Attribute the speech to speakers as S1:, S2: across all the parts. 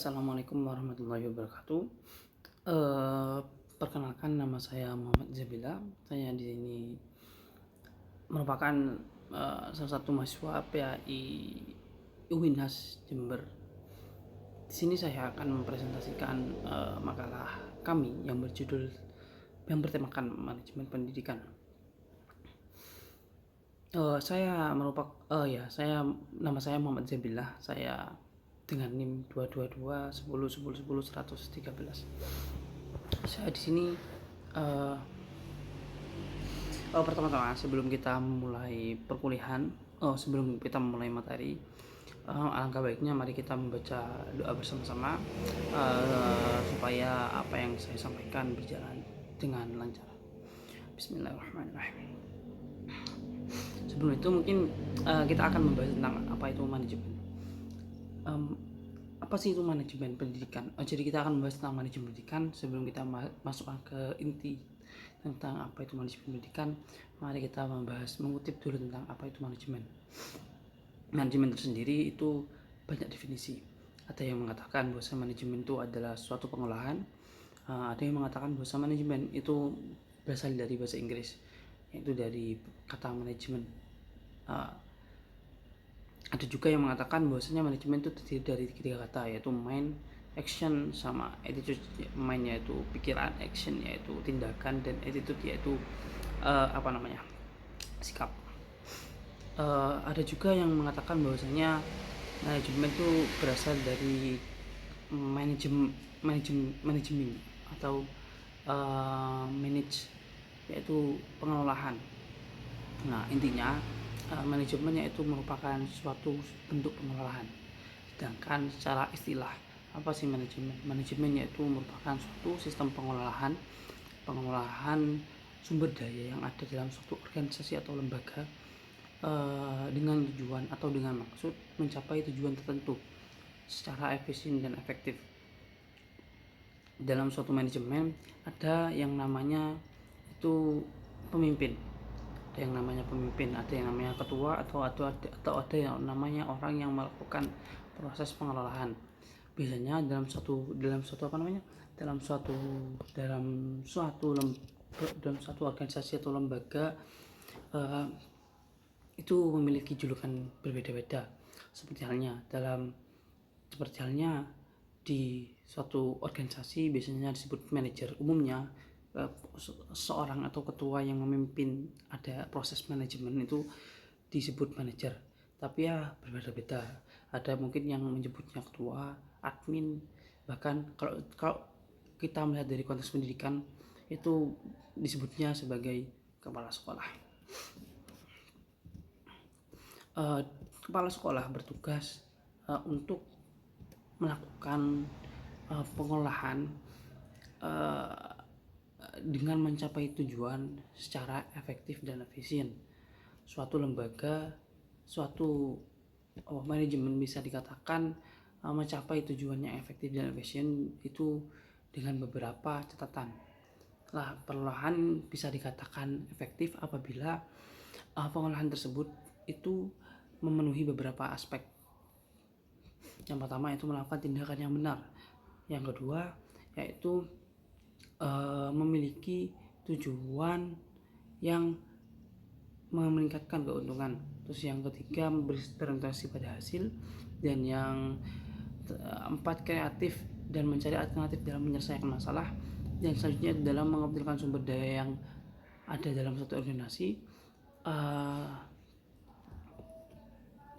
S1: Assalamualaikum warahmatullahi wabarakatuh. Eh, Perkenalkan, nama saya Muhammad Zabila. Saya di sini merupakan salah satu mahasiswa PAI UINHAS Jember. Di sini saya akan mempresentasikan makalah kami yang bertemakan manajemen pendidikan. Nama saya Muhammad Zabila. Saya dengan NIM 222 10 10 10 113. Saya di sini pertama-tama sebelum kita memulai perkuliahan, sebelum kita memulai materi, alangkah baiknya mari kita membaca doa bersama-sama supaya apa yang saya sampaikan berjalan dengan lancar. Bismillahirrahmanirrahim. Sebelum itu mungkin kita akan membahas tentang apa itu manajemen. Apa sih itu manajemen pendidikan? Jadi kita akan membahas tentang manajemen pendidikan. Sebelum kita masuk ke inti tentang apa itu manajemen pendidikan, mari kita mengutip dulu tentang apa itu manajemen. Manajemen tersendiri itu banyak definisi. Ada yang mengatakan bahwa manajemen itu adalah suatu pengolahan. Ada yang mengatakan bahwa manajemen itu berasal dari bahasa Inggris, yaitu dari kata manajemen. Ada juga yang mengatakan bahwasanya manajemen itu terdiri dari 3 kata, yaitu mind, action, sama attitude. Mind yaitu pikiran, action yaitu tindakan, dan attitude yaitu sikap. Ada juga yang mengatakan bahwasanya manajemen itu berasal dari manajemen atau manage, yaitu pengelolaan. Nah, intinya manajemen yaitu merupakan suatu bentuk pengelolaan. Sedangkan secara istilah, apa sih manajemen? Manajemen yaitu merupakan suatu sistem pengelolaan sumber daya yang ada dalam suatu organisasi atau lembaga dengan tujuan atau dengan maksud mencapai tujuan tertentu secara efisien dan efektif. Dalam suatu manajemen ada yang namanya itu pemimpin. Ada yang namanya ketua, atau ada yang namanya orang yang melakukan proses pengelolaan. Biasanya dalam suatu organisasi atau lembaga itu memiliki julukan berbeda-beda. Seperti halnya di suatu organisasi biasanya disebut manajer. Umumnya seorang atau ketua yang memimpin ada proses manajemen itu disebut manajer. Tapi ya berbeda-beda. Ada mungkin yang menyebutnya ketua, admin, bahkan kalau kita melihat dari konteks pendidikan itu disebutnya sebagai kepala sekolah. Kepala sekolah bertugas untuk melakukan pengolahan dengan mencapai tujuan secara efektif dan efisien. Suatu lembaga, suatu manajemen bisa dikatakan mencapai tujuannya efektif dan efisien itu dengan beberapa catatan. Pengolahan bisa dikatakan efektif apabila pengolahan tersebut itu memenuhi beberapa aspek. Yang pertama itu melakukan tindakan yang benar. Yang kedua yaitu memiliki tujuan yang meningkatkan keuntungan. Terus yang ketiga berorientasi pada hasil. Dan yang empat kreatif dan mencari alternatif dalam menyelesaikan masalah. Dan selanjutnya dalam mengoptimalkan sumber daya yang ada dalam suatu organisasi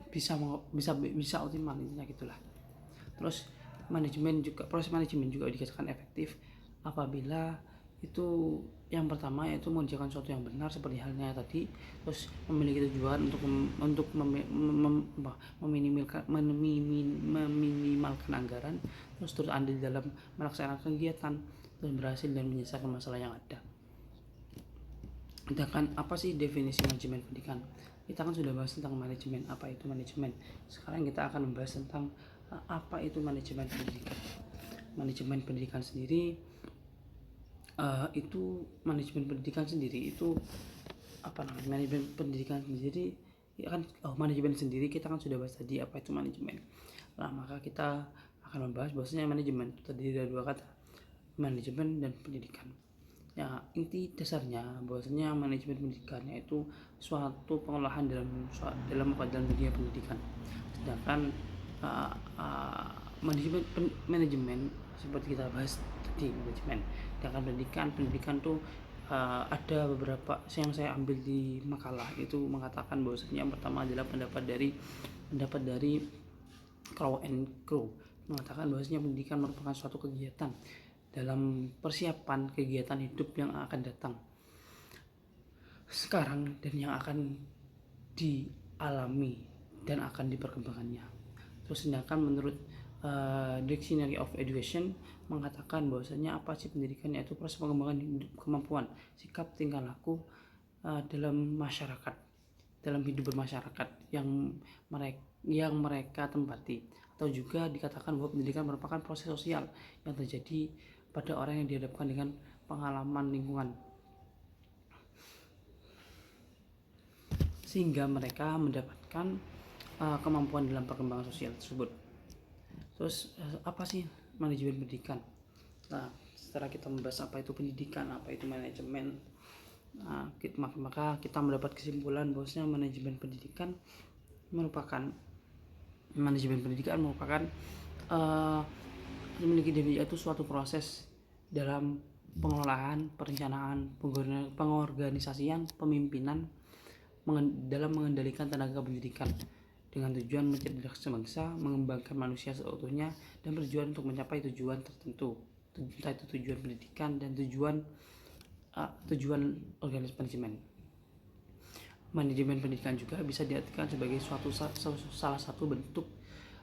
S1: bisa optimal, intinya gitulah. Terus proses manajemen juga dikatakan efektif apabila itu yang pertama yaitu mengerjakan sesuatu yang benar seperti halnya tadi, terus memiliki tujuan untuk meminimalkan anggaran, terus andil dalam melaksanakan kegiatan, terus berhasil dan menyelesaikan masalah yang ada. Sedangkan apa sih definisi manajemen pendidikan? Kita kan sudah bahas tentang manajemen, apa itu manajemen. Sekarang kita akan membahas tentang apa itu manajemen pendidikan. Manajemen pendidikan sendiri manajemen pendidikan sendiri kita kan sudah bahas tadi apa itu manajemen. Maka kita akan membahas bahwasanya manajemen itu terdiri dari dua kata, manajemen dan pendidikan. Ya, inti dasarnya bahwasanya manajemen pendidikan yaitu suatu pengolahan dalam dunia pendidikan. Sedangkan manajemen seperti kita bahas tadi, manajemen. Sedangkan pendidikan tuh ada beberapa yang saya ambil di makalah itu mengatakan bahwasanya yang pertama adalah pendapat dari Crow and Crow mengatakan bahwasanya pendidikan merupakan suatu kegiatan dalam persiapan kegiatan hidup yang akan datang sekarang dan yang akan dialami dan akan diperkembangkannya. Terus sedangkan menurut Dictionary of Education mengatakan bahwasanya apa sih pendidikan, yaitu proses pengembangan hidup, kemampuan, sikap, tingkah laku dalam masyarakat, dalam hidup bermasyarakat yang mereka tempati. Atau juga dikatakan bahwa pendidikan merupakan proses sosial yang terjadi pada orang yang dihadapkan dengan pengalaman lingkungan sehingga mereka mendapatkan kemampuan dalam perkembangan sosial tersebut. Terus apa sih manajemen pendidikan? Nah, setelah kita membahas apa itu pendidikan, apa itu manajemen, maka kita mendapat kesimpulan bahwasanya manajemen pendidikan merupakan memiliki definisi, yaitu suatu proses dalam pengelolaan, perencanaan, pengorganisasian, pemimpinan dalam mengendalikan tenaga pendidikan dengan tujuan mencerdaskan bangsa, mengembangkan manusia seutuhnya, dan bertujuan untuk mencapai tujuan tertentu, entah itu tujuan pendidikan dan tujuan organisasi manajemen. Manajemen pendidikan juga bisa diartikan sebagai salah satu bentuk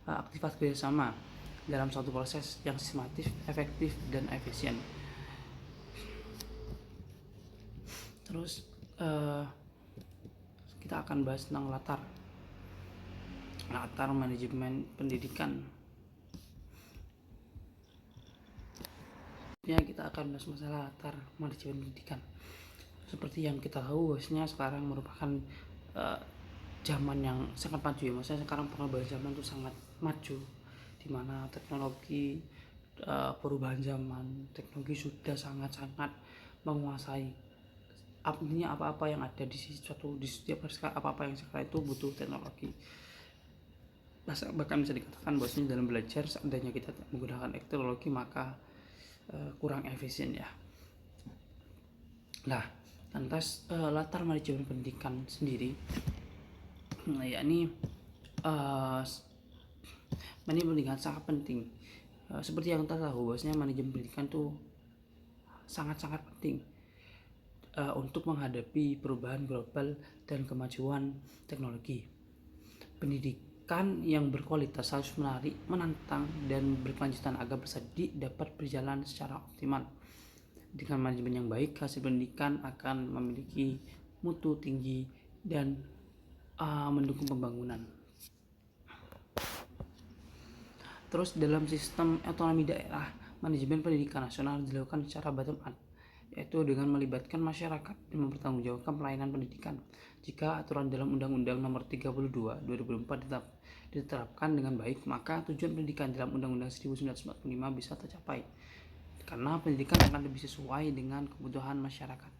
S1: aktivitas kerjasama dalam suatu proses yang sistematis, efektif, dan efisien. Terus kita akan bahas tentang latar manajemen pendidikan. Ya, kita akan bahas masalah latar manajemen pendidikan. Seperti yang kita tahu bahwasanya sekarang merupakan zaman yang sangat maju ya. Maksudnya sekarang perubahan zaman itu sangat maju, di mana teknologi, perubahan zaman, teknologi sudah sangat-sangat menguasai. Artinya apa-apa yang ada di setiap apa-apa yang sekarang itu butuh teknologi. Bahkan bisa dikatakan bahwasanya dalam belajar seandainya kita menggunakan teknologi maka kurang efisien ya. Nah, lantas latar manajemen pendidikan sendiri, yakni manajemen pendidikan sangat penting. Seperti yang kita tahu bahwasanya manajemen pendidikan itu sangat-sangat penting untuk menghadapi perubahan global dan kemajuan teknologi. Pendidikan yang berkualitas harus menarik, menantang, dan berkelanjutan agar bisa dapat berjalan secara optimal. Dengan manajemen yang baik, hasil pendidikan akan memiliki mutu tinggi dan mendukung pembangunan. Terus dalam sistem otonomi daerah, manajemen pendidikan nasional dilakukan secara bottom up, yaitu dengan melibatkan masyarakat dan mempertanggungjawabkan pelayanan pendidikan. Jika aturan dalam Undang-Undang Nomor 32 2004 diterapkan dengan baik, maka tujuan pendidikan dalam Undang-Undang 1945 bisa tercapai, karena pendidikan akan lebih sesuai dengan kebutuhan masyarakat.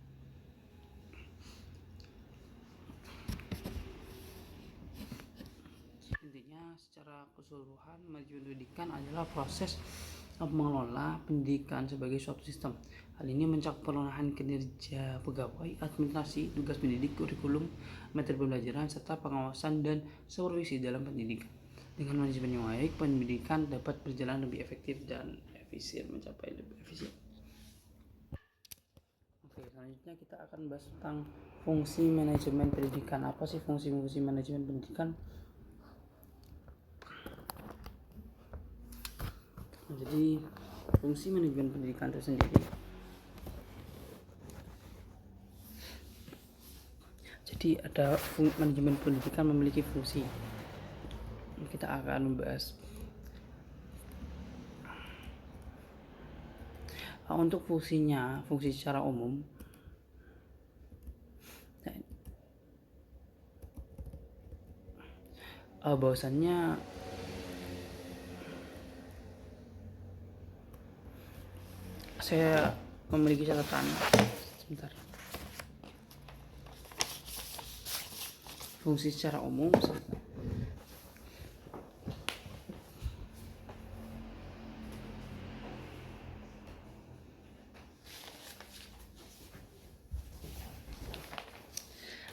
S1: Intinya secara keseluruhan, manajemen pendidikan adalah proses mengelola pendidikan sebagai suatu sistem. Hal ini mencakup pengelolaan kinerja pegawai, administrasi, tugas pendidik, kurikulum, metode pembelajaran, serta pengawasan dan supervisi dalam pendidikan. Dengan manajemen yang baik, pendidikan dapat berjalan lebih efektif dan efisien, mencapai lebih efisien. Oke, selanjutnya kita akan bahas tentang fungsi manajemen pendidikan. Apa sih fungsi manajemen pendidikan? Jadi fungsi manajemen pendidikan itu sendiri, jadi ada manajemen pendidikan memiliki fungsi. Kita akan membahas untuk fungsi secara umum. Bahwasannya saya memiliki catatan sebentar. Fungsi secara umum.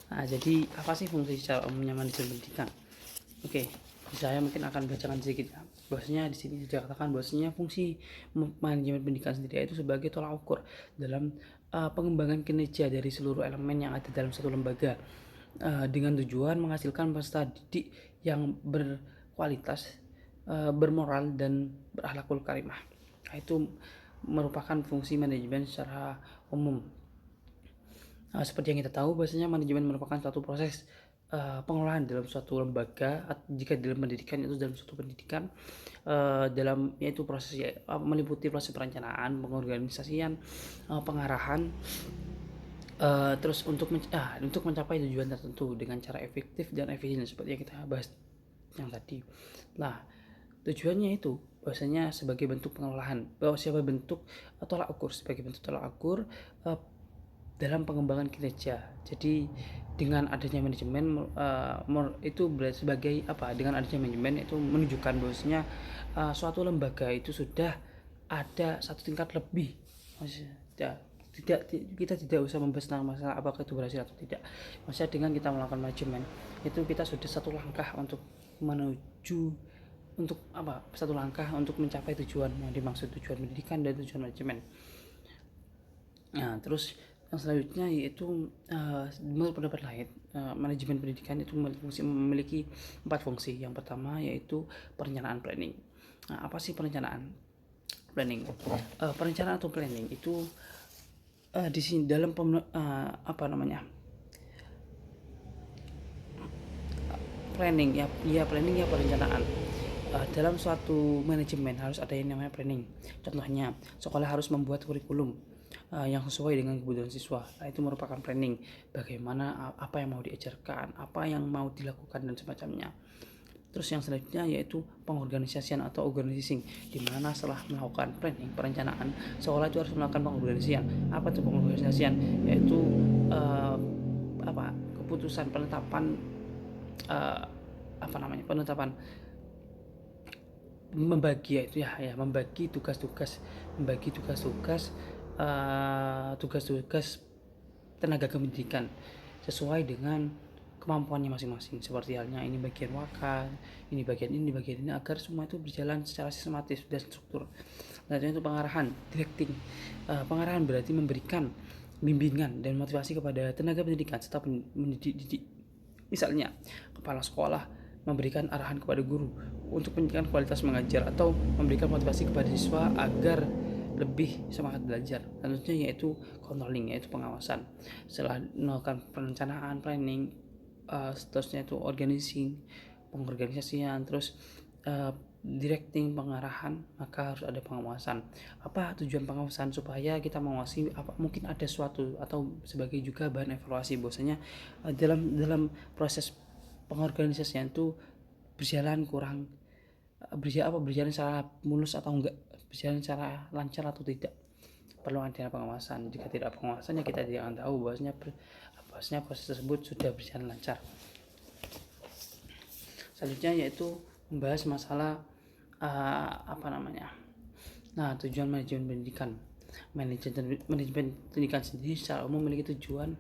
S1: Nah, jadi apa sih fungsi secara umumnya manajemen pendidikan? Oke, saya mungkin akan bacakan sedikit ya. Bahwasanya di sini dikatakan bahwasanya fungsi manajemen pendidikan sendiri itu sebagai tolak ukur dalam pengembangan kinerja dari seluruh elemen yang ada dalam satu lembaga, dengan tujuan menghasilkan peserta didik yang berkualitas, bermoral dan berakhlakul karimah. Nah, itu merupakan fungsi manajemen secara umum. Seperti yang kita tahu, bahwasanya manajemen merupakan suatu proses pengelolaan dalam suatu lembaga. Jika dalam pendidikan itu dalam suatu pendidikan, dalam yaitu proses meliputi proses perencanaan, pengorganisasian, pengarahan, terus untuk mencapai tujuan tertentu dengan cara efektif dan efisien seperti yang kita bahas yang tadi. Nah, tujuannya itu bahwasanya sebagai bentuk pengelolaan, sebagai bentuk tolak ukur, dalam pengembangan kinerja. Jadi dengan adanya manajemen itu sebagai apa? Dengan adanya manajemen itu menunjukkan bahwasanya suatu lembaga itu sudah ada satu tingkat lebih. Maksudnya, kita tidak usah membahas tentang masalah apakah itu berhasil atau tidak. Maksudnya dengan kita melakukan manajemen itu kita sudah satu langkah untuk menuju satu langkah untuk mencapai tujuan yang dimaksud, tujuan pendidikan dan tujuan manajemen. Nah, terus yang selanjutnya yaitu menurut pendapat lain, manajemen pendidikan itu memiliki 4 fungsi. Yang pertama yaitu perencanaan planning. Nah, apa sih perencanaan planning? Perencanaan atau planning itu di sini dalam planning ya perencanaan. Dalam suatu manajemen harus ada yang namanya planning. Contohnya, sekolah harus membuat kurikulum yang sesuai dengan kebutuhan siswa. Nah, itu merupakan planning, bagaimana apa yang mau diajarkan, apa yang mau dilakukan dan semacamnya. Terus yang selanjutnya yaitu pengorganisasian atau organizing, di mana setelah melakukan planning, perencanaan, sekolah itu harus melakukan pengorganisasian. Apa itu pengorganisasian? Yaitu keputusan penetapan penetapan membagi tugas-tugas tenaga kependidikan sesuai dengan kemampuannya masing-masing. Seperti halnya ini bagian wakal, ini bagian ini, agar semua itu berjalan secara sistematis dan struktur. Selanjutnya itu pengarahan, directing. Pengarahan berarti memberikan bimbingan dan motivasi kepada tenaga pendidikan serta pendidik. Misalnya, kepala sekolah memberikan arahan kepada guru untuk meningkatkan kualitas mengajar atau memberikan motivasi kepada siswa agar lebih semangat belajar. Selanjutnya yaitu controlling, yaitu pengawasan. Setelah melakukan perencanaan, planning, seterusnya itu organizing, pengorganisasian, terus directing, pengarahan, maka harus ada pengawasan. Apa tujuan pengawasan? Supaya kita mengawasi mungkin ada suatu atau sebagai juga bahan evaluasi bahwasanya dalam proses pengorganisasian itu berjalan secara mulus atau enggak, berjalan secara lancar atau tidak. Perlu ada pengawasan. Jika tidak pengawasan, ya kita tidak akan tahu bahwasanya proses tersebut sudah berjalan lancar. Selanjutnya yaitu membahas masalah tujuan manajemen pendidikan. Manajemen pendidikan sendiri secara umum memiliki tujuan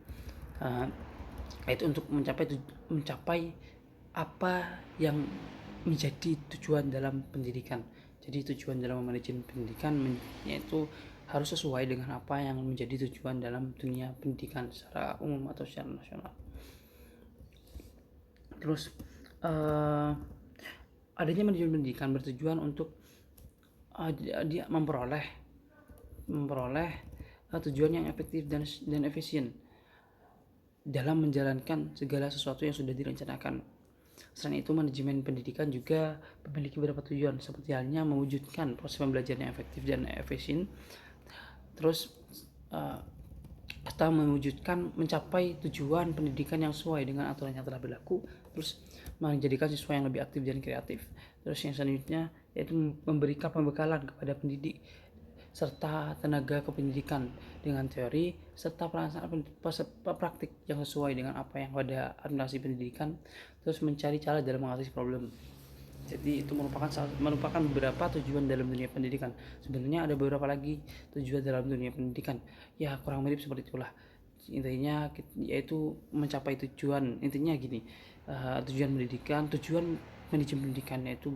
S1: yaitu untuk mencapai apa yang menjadi tujuan dalam pendidikan. Jadi tujuan dalam manajemen pendidikan yaitu harus sesuai dengan apa yang menjadi tujuan dalam dunia pendidikan secara umum atau secara nasional. Terus adanya manajemen pendidikan bertujuan untuk dia memperoleh tujuan yang efektif dan efisien dalam menjalankan segala sesuatu yang sudah direncanakan. Selain itu, manajemen pendidikan juga memiliki beberapa tujuan, seperti halnya mewujudkan proses pembelajaran yang efektif dan efisien, terus atau mencapai tujuan pendidikan yang sesuai dengan aturan yang telah berlaku, terus menjadikan siswa yang lebih aktif dan kreatif. Terus yang selanjutnya yaitu memberikan pembekalan kepada pendidik serta tenaga kependidikan dengan teori serta pelaksanaan praktik yang sesuai dengan apa yang pada administrasi pendidikan, terus mencari cara dalam mengatasi problem. Jadi itu merupakan beberapa tujuan dalam dunia pendidikan. Sebenarnya ada beberapa lagi tujuan dalam dunia pendidikan. Ya kurang mirip seperti itulah. Intinya yaitu mencapai tujuan. Intinya gini, tujuan manajemen pendidikan yaitu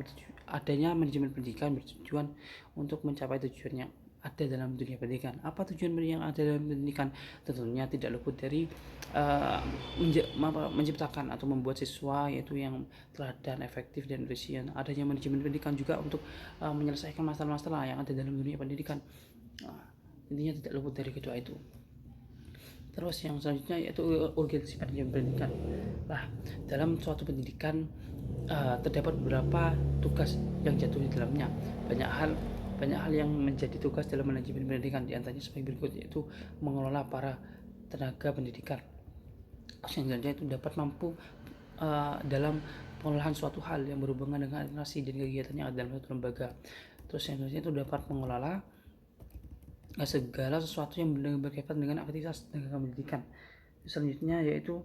S1: adanya manajemen pendidikan bertujuan untuk mencapai tujuannya ada dalam dunia pendidikan. Apa tujuan yang ada dalam pendidikan? Tentunya tidak luput dari menciptakan atau membuat siswa yaitu yang teladan, efektif dan efisien. Adanya manajemen pendidikan juga untuk menyelesaikan masalah-masalah yang ada dalam dunia pendidikan. Intinya tidak luput dari kedua itu. Terus yang selanjutnya yaitu urgensi manajemen pendidikan. Nah, dalam suatu pendidikan terdapat beberapa tugas yang jatuh di dalamnya. Banyak hal yang menjadi tugas dalam manajemen pendidikan, di antaranya sebagai berikut, yaitu mengelola para tenaga pendidikan. Selanjutnya itu dapat mampu dalam pengolahan suatu hal yang berhubungan dengan administrasi dan kegiatan yang ada dalam suatu lembaga. Terus yang selanjutnya itu dapat mengelola segala sesuatu yang berkaitan dengan aktivitas tenaga pendidikan. Selanjutnya yaitu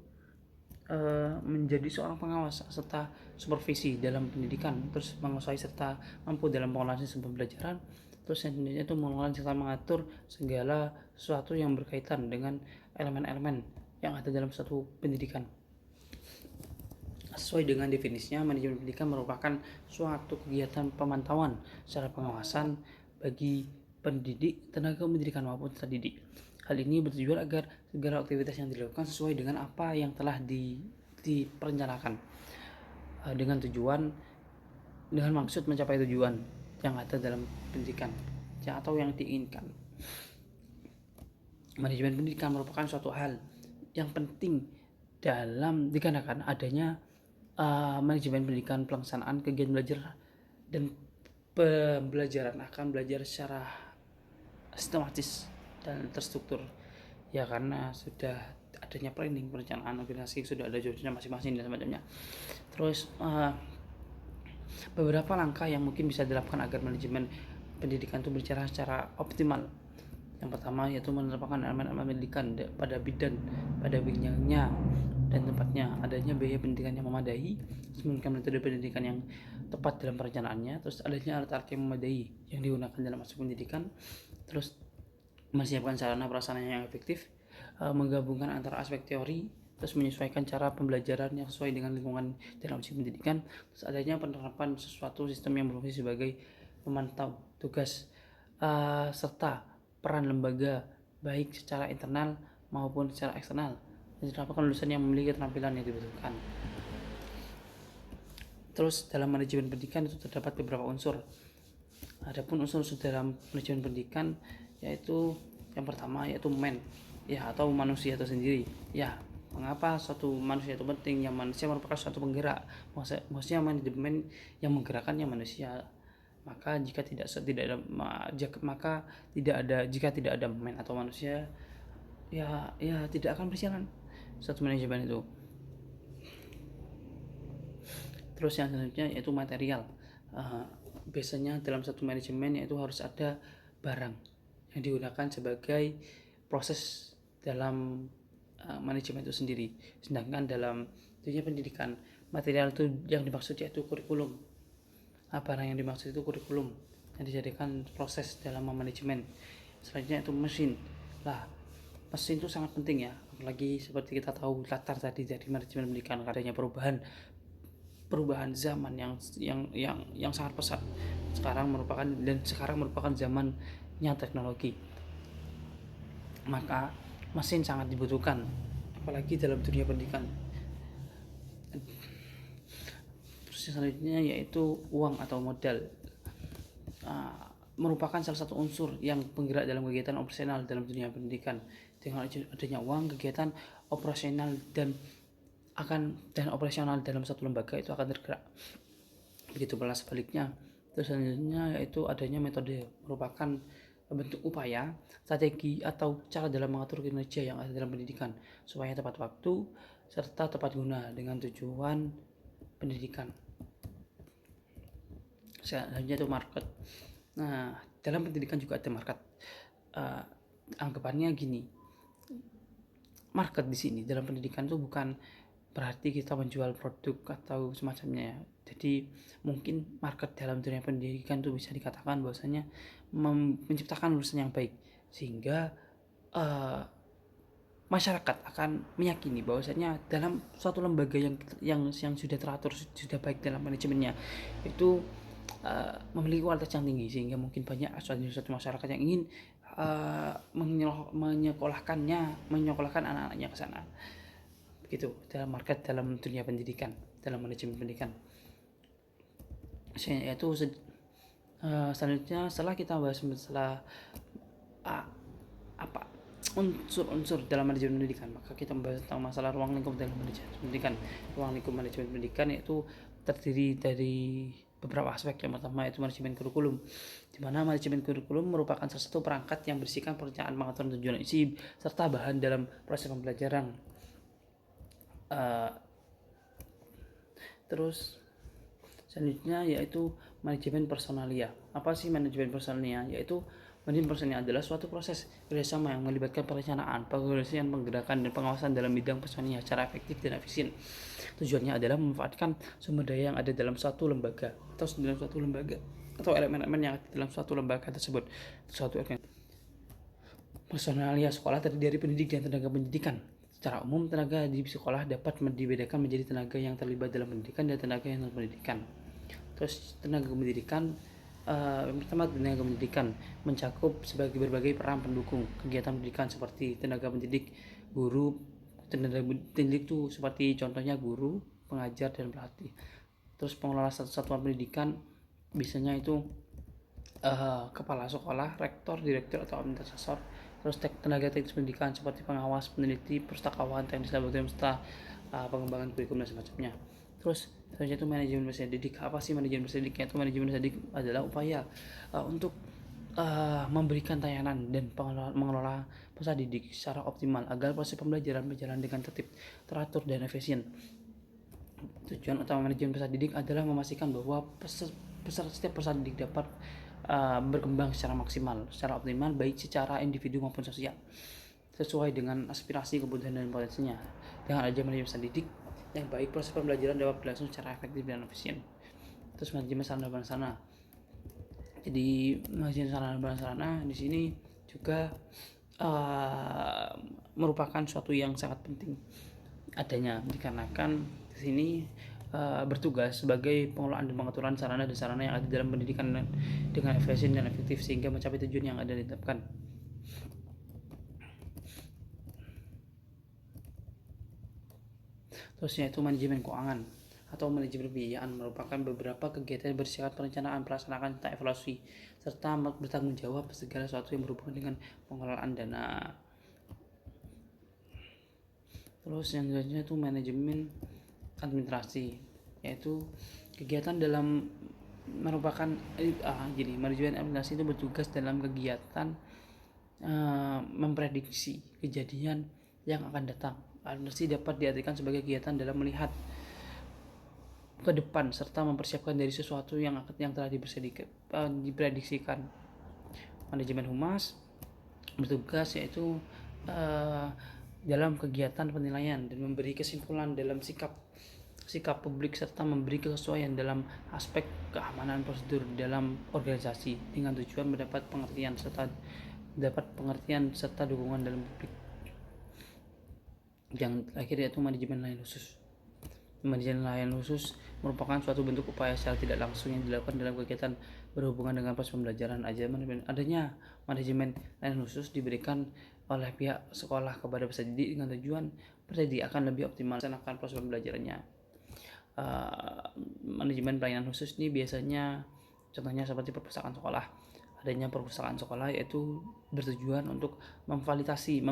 S1: menjadi seorang pengawas serta supervisi dalam pendidikan, terus menguasai serta mampu dalam pengolahan sistem pembelajaran. Terus yang selanjutnya itu mengelola serta mengatur segala sesuatu yang berkaitan dengan elemen-elemen yang ada dalam suatu pendidikan. Sesuai dengan definisinya, manajemen pendidikan merupakan suatu kegiatan pemantauan secara pengawasan bagi pendidik, tenaga pendidikan maupun terdidik. Hal ini bertujuan agar segala aktivitas yang dilakukan sesuai dengan apa yang telah diperencanakan dengan maksud mencapai tujuan yang ada dalam pendidikan atau yang diinginkan. Manajemen pendidikan merupakan suatu hal yang penting dalam dikarenakan adanya manajemen pendidikan, pelaksanaan kegiatan belajar dan pembelajaran akan belajar secara sistematis dan terstruktur, ya karena sudah adanya planning, perencanaan, organisasi, sudah ada jurnalnya masing-masing dan semacamnya. Terus beberapa langkah yang mungkin bisa dilakukan agar manajemen pendidikan itu berjalan secara optimal. Yang pertama yaitu menetapkan elemen-elemen pendidikan pada bidangnya dan tempatnya, adanya biaya pendidikan yang memadai, menggunakan metode pendidikan yang tepat dalam perencanaannya, terus adanya alat-alat yang memadai yang digunakan dalam aspek pendidikan, terus menyiapkan sarana prasarana yang efektif, menggabungkan antara aspek teori, terus menyesuaikan cara pembelajaran yang sesuai dengan lingkungan dalam aspek pendidikan, terus adanya penerapan sesuatu sistem yang berfungsi sebagai pemantau tugas, serta peran lembaga baik secara internal maupun secara eksternal, dan terdapat lulusan yang memiliki keterampilan yang dibutuhkan. Terus dalam manajemen pendidikan itu terdapat beberapa unsur. Adapun unsur-unsur dalam manajemen pendidikan yaitu yang pertama yaitu atau manusia itu sendiri. Ya, mengapa suatu manusia itu penting? Yang manusia merupakan suatu penggerak. Maksudnya manajemen yang menggerakkannya manusia. Maka jika tidak ada man atau manusia, ya tidak akan berjalan suatu manajemen itu. Terus yang selanjutnya yaitu material. Biasanya dalam satu manajemen yaitu harus ada barang yang digunakan sebagai proses dalam manajemen itu sendiri. Sedangkan dalam dunia pendidikan, material itu yang dimaksud yaitu kurikulum. Barang yang dimaksud itu kurikulum yang dijadikan proses dalam manajemen. Selanjutnya itu mesin. Mesin itu sangat penting ya, apalagi seperti kita tahu latar tadi dari manajemen pendidikan, adanya perubahan zaman yang sangat pesat. Sekarang merupakan zamannya teknologi. Maka mesin sangat dibutuhkan apalagi dalam dunia pendidikan. Terus selanjutnya yaitu uang atau modal. Merupakan salah satu unsur yang penggerak dalam kegiatan operasional dalam dunia pendidikan. Dengan adanya uang, kegiatan operasional dan operasional dalam satu lembaga itu akan tergerak. Begitu pula sebaliknya. Terus selanjutnya yaitu adanya metode, merupakan bentuk upaya, strategi atau cara dalam mengatur kinerja yang ada dalam pendidikan supaya tepat waktu serta tepat guna dengan tujuan pendidikan. Selanjutnya itu market. dalam pendidikan juga ada market. Anggapannya gini, market di sini dalam pendidikan itu bukan berarti kita menjual produk atau semacamnya ya. Jadi mungkin market dalam dunia pendidikan itu bisa dikatakan bahwasanya menciptakan lulusan yang baik, sehingga masyarakat akan meyakini bahwasanya dalam suatu lembaga yang sudah teratur, sudah baik dalam manajemennya, itu memiliki kualitas yang tinggi, sehingga mungkin banyak suatu masyarakat yang ingin menyekolahkan anak-anaknya ke sana. Begitu dalam market dalam dunia pendidikan, dalam manajemen pendidikan. Yaitu selanjutnya, setelah kita bahas masalah unsur-unsur dalam manajemen pendidikan, maka kita membahas tentang masalah ruang lingkup dalam manajemen pendidikan. Ruang lingkup manajemen pendidikan yaitu terdiri dari beberapa aspek. Yang pertama yaitu manajemen kurikulum, di mana manajemen kurikulum merupakan salah satu perangkat yang berisikan perencanaan, pengaturan, tujuan, isi, serta bahan dalam proses pembelajaran. Terus selanjutnya yaitu manajemen personalia. Apa sih manajemen personalia? Yaitu manajemen personalia adalah suatu proses kerjasama yang melibatkan perencanaan, pengorganisasian, penggerakan, dan pengawasan dalam bidang personalia secara efektif dan efisien. Tujuannya adalah memanfaatkan sumber daya yang ada dalam suatu lembaga atau elemen-elemen yang ada dalam suatu lembaga tersebut. Personalia sekolah terdiri dari pendidik dan tenaga pendidikan. Secara umum, tenaga di sekolah dapat dibedakan menjadi tenaga yang terlibat dalam pendidikan dan tenaga yang non pendidikan. Terus tenaga pendidikan, pertama tenaga pendidikan mencakup sebagai berbagai peran pendukung kegiatan pendidikan seperti tenaga pendidik, guru. Tenaga pendidik itu seperti contohnya guru, pengajar, dan pelatih. Terus pengelola satuan pendidikan biasanya itu kepala sekolah, rektor, direktur, atau administrator. Terus tenaga teknis pendidikan seperti pengawas, peneliti, pustakawan, teknis laboratorium, serta pengembangan kurikulum dan semacamnya. Terus selanjutnya itu manajemen peserta didik. Apa sih manajemen peserta didik? Yaitu manajemen peserta didik adalah upaya untuk memberikan layanan dan mengelola peserta didik secara optimal agar proses pembelajaran berjalan dengan tertib, teratur, dan efisien. Tujuan utama manajemen peserta didik adalah memastikan bahwa setiap peserta didik dapat berkembang secara maksimal, secara optimal, baik secara individu maupun sosial, sesuai dengan aspirasi, kebutuhan, dan potensinya. Dengan adanya manajemen peserta didik yang baik, proses pembelajaran dapat berlangsung secara efektif dan efisien. Terus manajemen sarana prasarana. Jadi manajemen sarana prasarana di sini juga merupakan suatu yang sangat penting adanya, dikarenakan di sini bertugas sebagai pengelolaan dan pengaturan sarana dan sarana yang ada dalam pendidikan dengan efisien dan efektif sehingga mencapai tujuan yang ada ditetapkan. Terus yaitu manajemen keuangan atau manajemen pembiayaan, merupakan beberapa kegiatan yang bersifat perencanaan, pelaksanaan, serta evaluasi, serta bertanggung jawab segala sesuatu yang berhubungan dengan pengelolaan dana. Terus yang selanjutnya itu manajemen administrasi, yaitu kegiatan dalam merupakan manajemen administrasi itu bertugas dalam kegiatan memprediksi kejadian yang akan datang. Administrasi dapat diartikan sebagai kegiatan dalam melihat ke depan serta mempersiapkan dari sesuatu yang telah diprediksikan. Manajemen humas bertugas yaitu dalam kegiatan penilaian dan memberi kesimpulan dalam sikap publik serta memberi kesesuaian dalam aspek keamanan prosedur dalam organisasi dengan tujuan mendapat pengertian serta dukungan dalam publik. Yang terakhir yaitu manajemen layanan khusus. Manajemen layanan khusus merupakan suatu bentuk upaya secara tidak langsung yang dilakukan dalam kegiatan berhubungan dengan proses pembelajaran. Adanya manajemen layanan khusus diberikan oleh pihak sekolah kepada peserta didik dengan tujuan peserta didik akan lebih optimal melaksanakan proses pembelajarannya. Manajemen pelayanan khusus ini biasanya contohnya seperti perpustakaan sekolah. Adanya perpustakaan sekolah yaitu bertujuan untuk memfasilitasi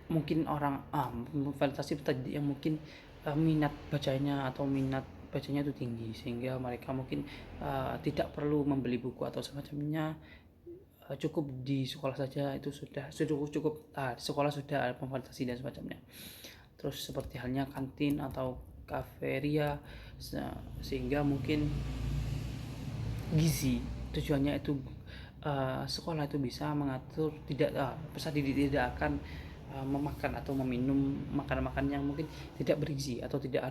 S1: mungkin orang memfasilitasi yang mungkin minat bacanya itu tinggi, sehingga mereka mungkin tidak perlu membeli buku atau semacamnya, cukup di sekolah saja itu sudah cukup. Di sekolah sudah ada memfasilitasi dan semacamnya. Terus seperti halnya kantin atau kafeteria, sehingga mungkin gizi tujuannya itu sekolah itu bisa mengatur peserta didik tidak akan memakan atau meminum makanan-makanan yang mungkin tidak bergizi atau tidak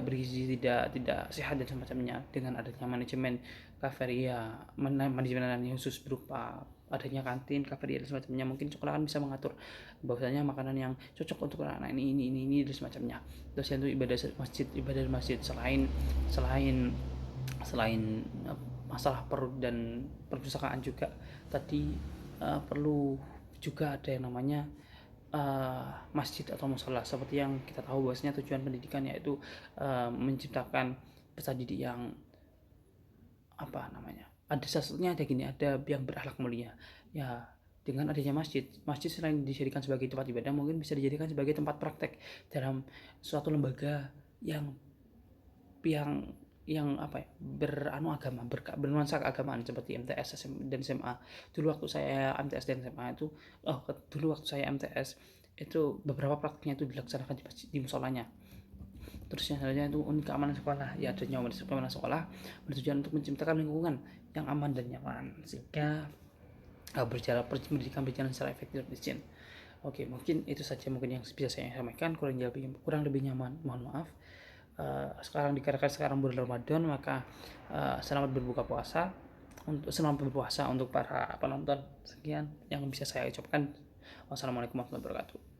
S1: bergizi, tidak sehat dan semacamnya. Dengan adanya manajemen kafeteria, manajemen yang khusus berupa adanya kantin, kafeteria dan semacamnya, mungkin sekolah kan bisa mengatur bahwasanya makanan yang cocok untuk anak ini dan semacamnya. Terus yang itu ibadah masjid selain masalah perut dan perpustakaan juga tadi perlu juga ada yang namanya masjid atau musola. Seperti yang kita tahu bahwasanya tujuan pendidikan yaitu menciptakan peserta didik yang ada sesuatunya, ada yang berakhlak mulia ya. Dengan adanya masjid selain dijadikan sebagai tempat ibadah, mungkin bisa dijadikan sebagai tempat praktek dalam suatu lembaga yang bernuansa keagamaan seperti MTS dan SMA. Dulu waktu saya MTS dan SMA itu beberapa praktiknya itu dilaksanakan di musolanya. Terus yang selanjutnya itu keamanan sekolah, ya adanya keamanan sekolah bertujuan untuk menciptakan lingkungan yang aman dan nyaman sehingga pendidikan berjalan secara efektif dan efisien. Oke, mungkin itu saja yang bisa saya sampaikan. Kurang lebihnya mohon maaf. Dikarenakan sekarang bulan Ramadan, maka selamat berpuasa untuk para penonton. Sekian yang bisa saya ucapkan. Wassalamualaikum warahmatullahi wabarakatuh.